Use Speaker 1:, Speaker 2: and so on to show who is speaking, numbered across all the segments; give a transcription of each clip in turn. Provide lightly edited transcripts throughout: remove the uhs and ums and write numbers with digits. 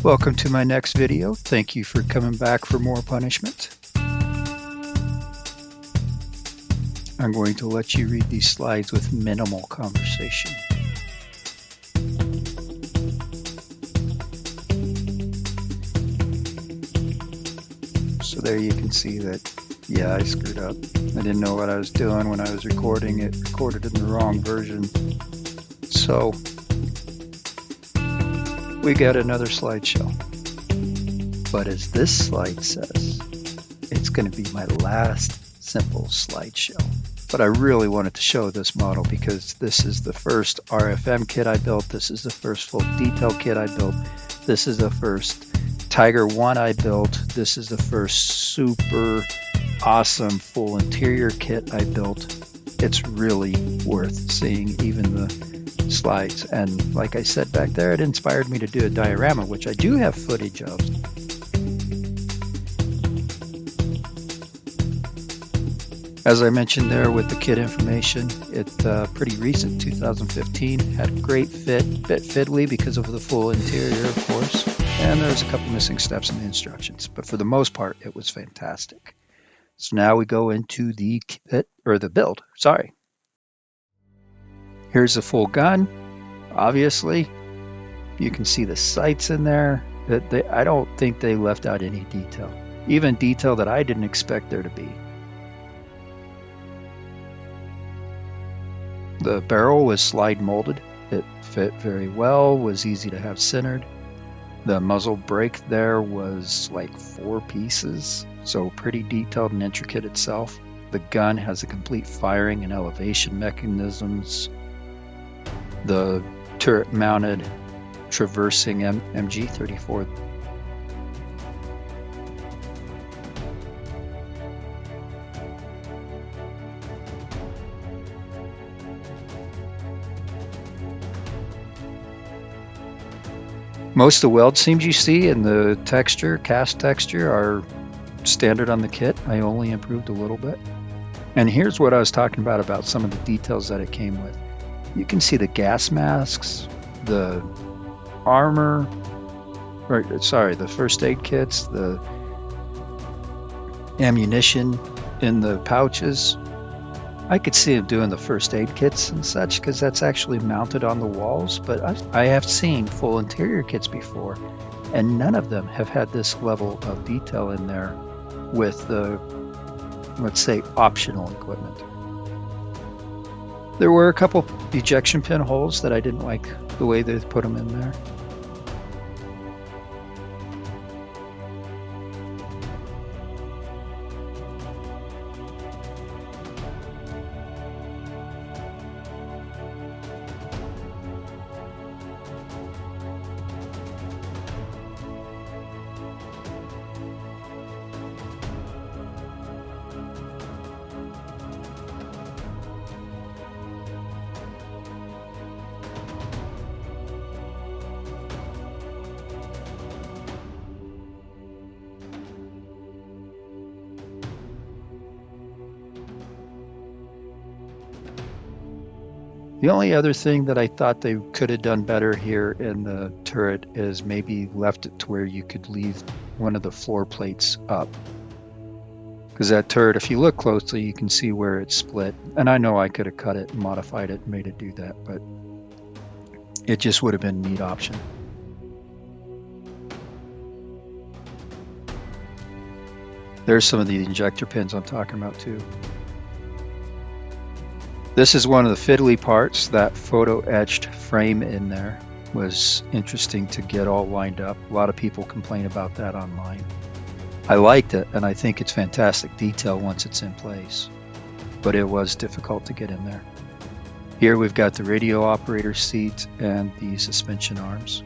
Speaker 1: Welcome to my next video. Thank you for coming back for more punishment. I'm going to let you read these slides with minimal conversation. So there you can see that, yeah, I screwed up. I didn't know what I was doing when I was recording it. Recorded in the wrong version. So we got another slideshow. But as this slide says, it's going to be my last simple slideshow. But I really wanted to show this model because this is the first RFM kit I built. This is the first full detail kit I built. This is the first Tiger 1 I built. This is the first super awesome full interior kit I built. It's really worth seeing even the slides. And like I said back there, it inspired me to do a diorama, which I do have footage of. As I mentioned there with the kit information, it's pretty recent, 2015. Had great fit, bit fiddly because of the full interior, of course. And there's a couple missing steps in the instructions, but for the most part, it was fantastic. So now we go into the kit, or the build, sorry. Here's the full gun. Obviously, you can see the sights in there. I don't think they left out any detail, even detail that I didn't expect there to be. The barrel was slide molded. It fit very well, was easy to have centered. The muzzle brake there was like 4 pieces, so pretty detailed and intricate itself. The gun has a complete firing and elevation mechanisms. The turret mounted traversing MG34. Most of the weld seams you see in the texture, cast texture, are standard on the kit. I only improved a little bit. And here's what I was talking about some of the details that it came with. You can see the gas masks, the armor, the first aid kits, the ammunition in the pouches. I could see them doing the first aid kits and such because that's actually mounted on the walls, but I have seen full interior kits before, and none of them have had this level of detail in there with the, let's say, optional equipment. There were a couple ejection pin holes that I didn't like the way they put them in there. The only other thing that I thought they could have done better here in the turret is maybe left it to where you could leave one of the floor plates up. Because that turret, if you look closely, you can see where it's split. And I know I could have cut it and modified it and made it do that, but it just would have been a neat option. There's some of the injector pins I'm talking about too. This is one of the fiddly parts. That photo etched frame in there was interesting to get all lined up. A lot of people complain about that online. I liked it, and I think it's fantastic detail once it's in place, but it was difficult to get in there. Here we've got the radio operator seat and the suspension arms.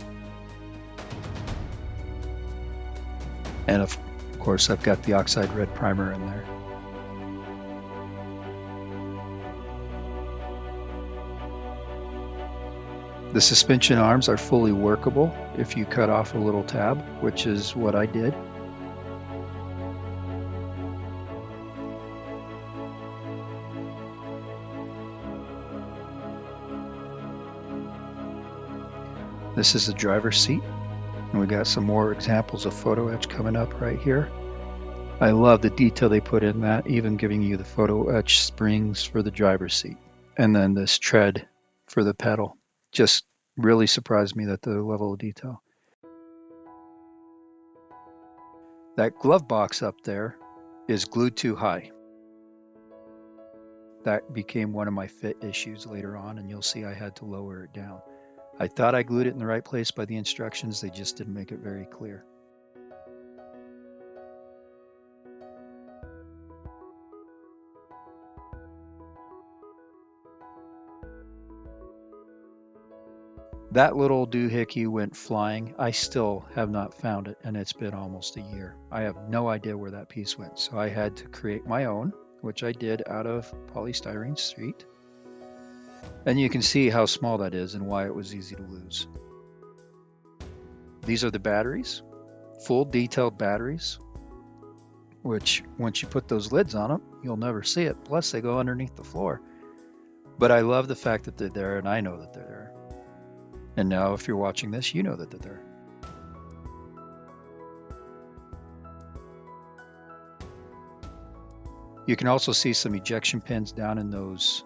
Speaker 1: And of course, I've got the oxide red primer in there. The suspension arms are fully workable if you cut off a little tab, which is what I did. This is the driver's seat. And we got some more examples of photo etch coming up right here. I love the detail they put in that, even giving you the photo etch springs for the driver's seat. And then this tread for the pedal. Just really surprised me that the level of detail. That glove box up there is glued too high. That became one of my fit issues later on, and you'll see I had to lower it down. I thought I glued it in the right place by the instructions, they just didn't make it very clear. That little doohickey went flying. I still have not found it, and it's been almost a year. I have no idea where that piece went, so I had to create my own, which I did out of polystyrene sheet. And you can see how small that is and why it was easy to lose. These are the batteries, full detailed batteries, which once you put those lids on them, you'll never see it. Plus they go underneath the floor. But I love the fact that they're there, and I know that they're there. And now if you're watching this, you know that they're there. You can also see some ejection pins down in those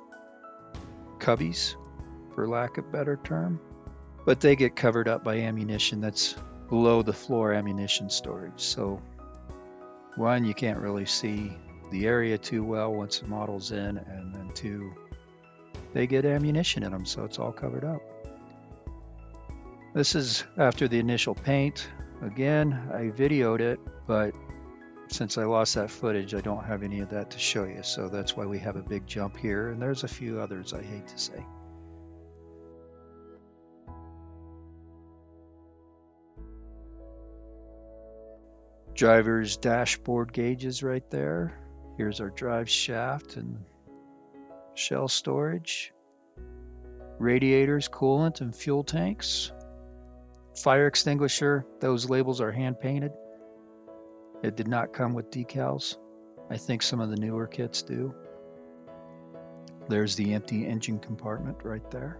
Speaker 1: cubbies, for lack of a better term. But they get covered up by ammunition that's below the floor ammunition storage. So one, you can't really see the area too well once the model's in, and then two, they get ammunition in them, so it's all covered up. This is after the initial paint. Again, I videoed it, but since I lost that footage, I don't have any of that to show you. So that's why we have a big jump here, and there's a few others I hate to say. Driver's dashboard gauges right there. Here's our drive shaft and shell storage. Radiators, coolant, and fuel tanks. Fire extinguisher, those labels are hand painted. It did not come with decals. I think some of the newer kits do. There's the empty engine compartment right there.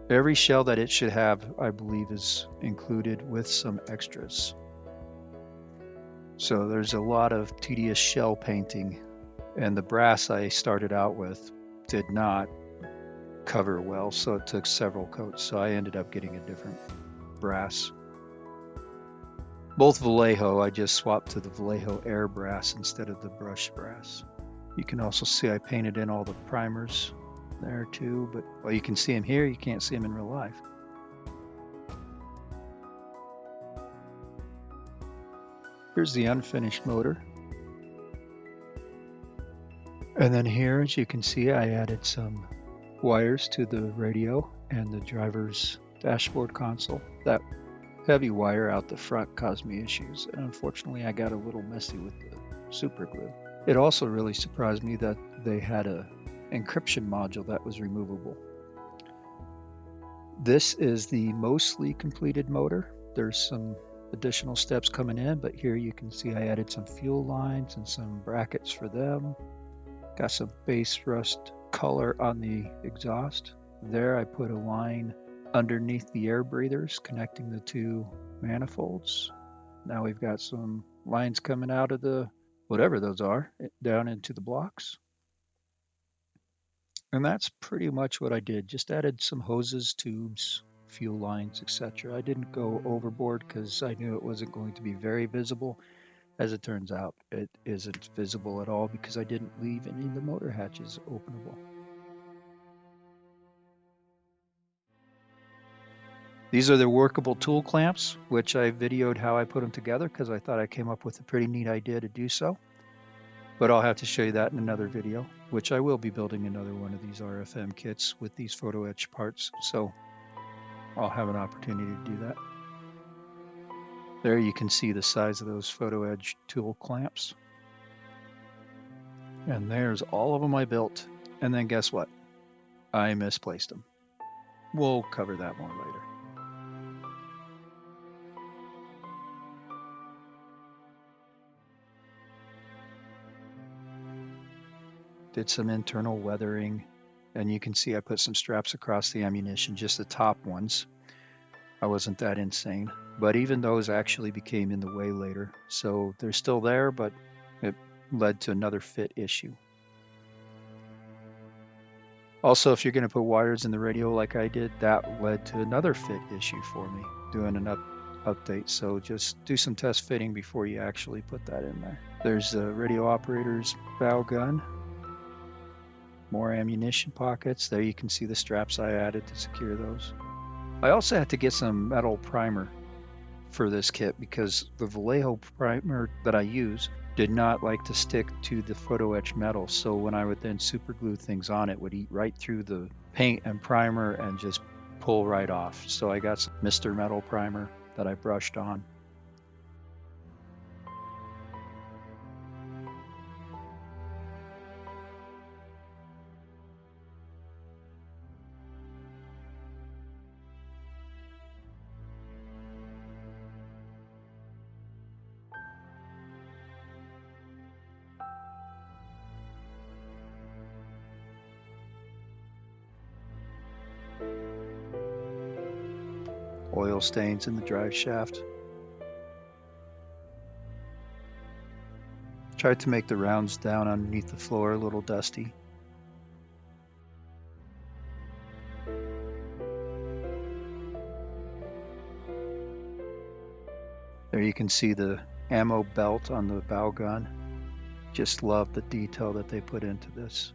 Speaker 1: Every shell that it should have, I believe, is included with some extras. So there's a lot of tedious shell painting, and the brass I started out with did not cover well, so it took several coats. So I ended up getting a different brass. Both Vallejo, I just swapped to the Vallejo Air brass instead of the brush brass. You can also see I painted in all the primers there too, but well, you can see them here, you can't see them in real life. Here's the unfinished motor. And then here, as you can see, I added some wires to the radio and the driver's dashboard console. That heavy wire out the front caused me issues, and unfortunately I got a little messy with the super glue. It also really surprised me that they had a encryption module that was removable. This is the mostly completed motor. There's some additional steps coming in, but here you can see I added some fuel lines and some brackets for them. Got some base rust color on the exhaust. There I put a line underneath the air breathers connecting the two manifolds. Now we've got some lines coming out of the whatever those are down into the blocks. And that's pretty much what I did. Just added some hoses, tubes, fuel lines, etc. I didn't go overboard because I knew it wasn't going to be very visible. As it turns out, it isn't visible at all because I didn't leave any of the motor hatches openable. These are the workable tool clamps, which I videoed how I put them together because I thought I came up with a pretty neat idea to do so. But I'll have to show you that in another video, which I will be building another one of these RFM kits with these photo etch parts, so I'll have an opportunity to do that. There you can see the size of those photo etch tool clamps. And there's all of them I built. And then guess what? I misplaced them. We'll cover that more later. did some internal weathering, and you can see I put some straps across the ammunition, just the top ones. I wasn't that insane, but even those actually became in the way later. So they're still there, but it led to another fit issue. Also, if you're going to put wires in the radio like I did, that led to another fit issue for me, doing an update. So just do some test fitting before you actually put that in there. There's the radio operator's bow gun. More ammunition pockets. There you can see the straps I added to secure those. I also had to get some metal primer for this kit because the Vallejo primer that I use did not like to stick to the photo etch metal. So when I would then super glue things on, it would eat right through the paint and primer and just pull right off. So I got some Mr. Metal primer that I brushed on. Oil stains in the drive shaft. Tried to make the rounds down underneath the floor a little dusty. There you can see the ammo belt on the bow gun. Just love the detail that they put into this.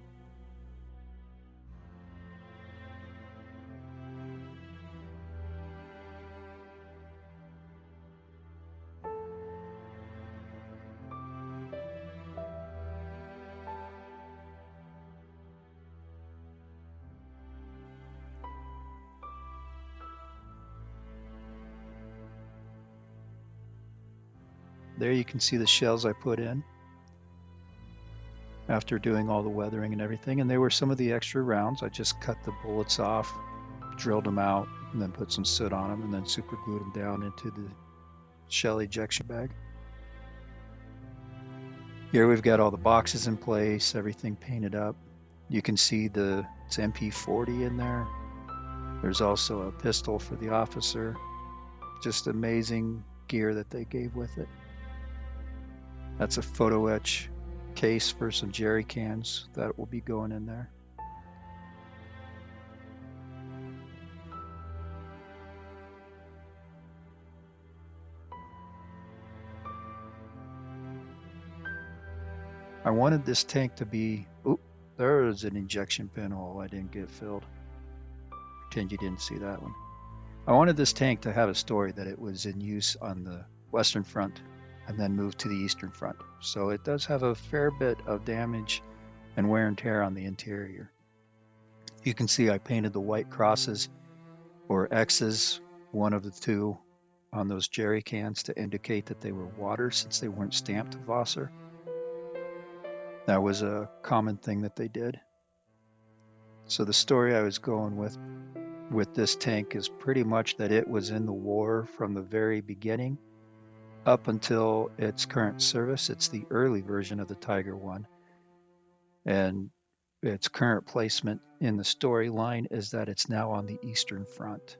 Speaker 1: There you can see the shells I put in after doing all the weathering and everything. And they were some of the extra rounds. I just cut the bullets off, drilled them out, and then put some soot on them, and then super glued them down into the shell ejection bag. Here we've got all the boxes in place, everything painted up. You can see it's MP40 in there. There's also a pistol for the officer. Just amazing gear that they gave with it. That's a photo etch case for some jerry cans that will be going in there. I wanted this tank to be, there is an injection pinhole I didn't get filled. Pretend you didn't see that one. I wanted this tank to have a story that it was in use on the Western Front and then moved to the Eastern Front. So it does have a fair bit of damage and wear and tear on the interior. You can see I painted the white crosses or X's, one of the two, on those jerry cans to indicate that they were water since they weren't stamped Wasser. That was a common thing that they did. So the story I was going with this tank is pretty much that it was in the war from the very beginning up until its current service. It's the early version of the Tiger One. And its current placement in the storyline is that it's now on the Eastern Front.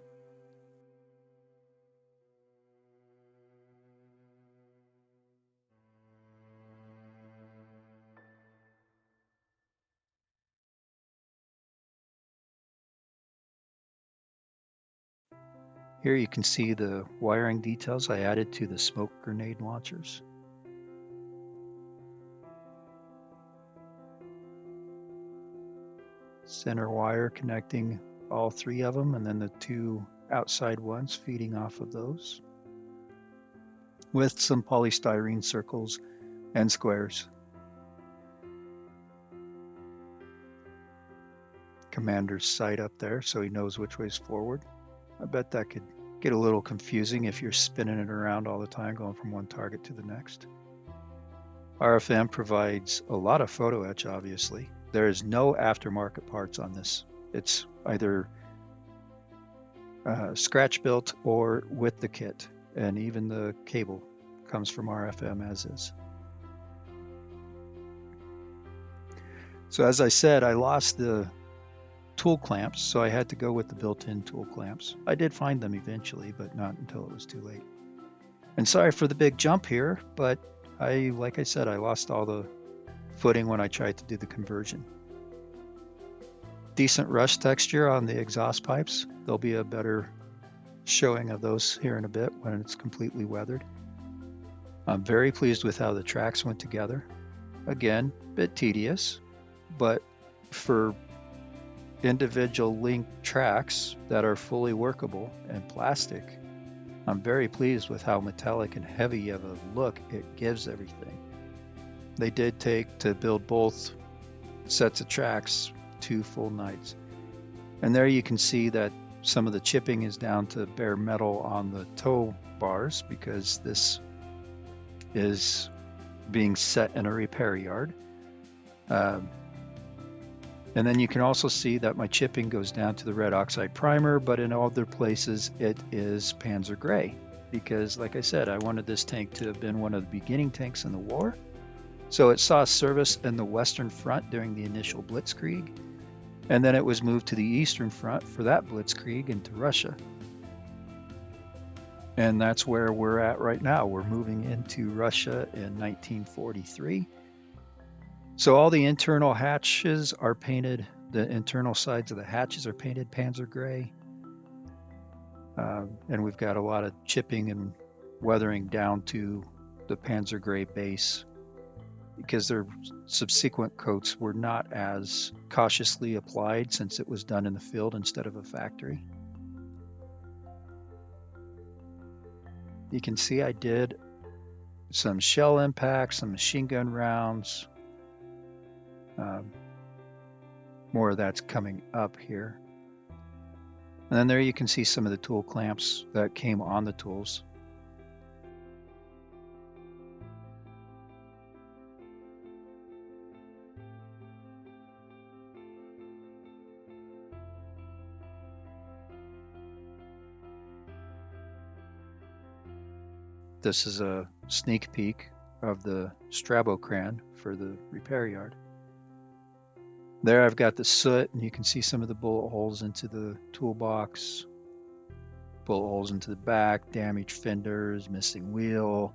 Speaker 1: Here you can see the wiring details I added to the smoke grenade launchers. Center wire connecting all three of them, and then the two outside ones feeding off of those, with some polystyrene circles and squares. Commander's sight up there so he knows which way's forward. I bet that could get a little confusing if you're spinning it around all the time, going from one target to the next. RFM provides a lot of photo etch, obviously. There is no aftermarket parts on this. It's either scratch built or with the kit, and even the cable comes from RFM as is. So as I said, I lost the tool clamps, so I had to go with the built-in tool clamps. I did find them eventually, but not until it was too late. And sorry for the big jump here, but like I said, I lost all the footing when I tried to do the conversion. Decent rust texture on the exhaust pipes. There'll be a better showing of those here in a bit when it's completely weathered. I'm very pleased with how the tracks went together. Again, a bit tedious, but for individual link tracks that are fully workable and plastic, I'm very pleased with how metallic and heavy of a look it gives everything. They did take to build both sets of tracks 2 full nights. And there you can see that some of the chipping is down to bare metal on the toe bars because this is being set in a repair yard. And then you can also see that my chipping goes down to the red oxide primer, but in other places it is Panzer Gray because, like I said, I wanted this tank to have been one of the beginning tanks in the war. So it saw service in the Western Front during the initial Blitzkrieg, and then it was moved to the Eastern Front for that Blitzkrieg into Russia. And that's where we're at right now. We're moving into Russia in 1943. So all the internal hatches are painted, the internal sides of the hatches are painted Panzer Gray. And we've got a lot of chipping and weathering down to the Panzer Gray base because their subsequent coats were not as cautiously applied since it was done in the field instead of a factory. You can see I did some shell impacts, some machine gun rounds. More of that's coming up here. And then there you can see some of the tool clamps that came on the tools. This is a sneak peek of the Strabocran for the repair yard. There I've got the soot, and you can see some of the bullet holes into the toolbox, bullet holes into the back, damaged fenders, missing wheel,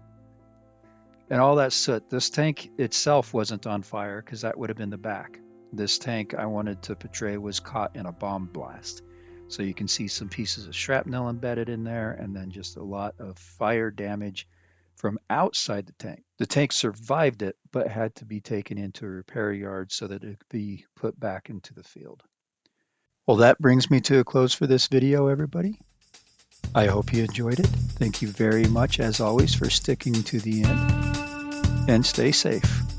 Speaker 1: and all that soot. This tank itself wasn't on fire because that would have been the back. This tank I wanted to portray was caught in a bomb blast. So you can see some pieces of shrapnel embedded in there, and then just a lot of fire damage from outside the tank. The tank survived it, but had to be taken into a repair yard so that it could be put back into the field. Well, that brings me to a close for this video, everybody. I hope you enjoyed it. Thank you very much, as always, for sticking to the end, and stay safe.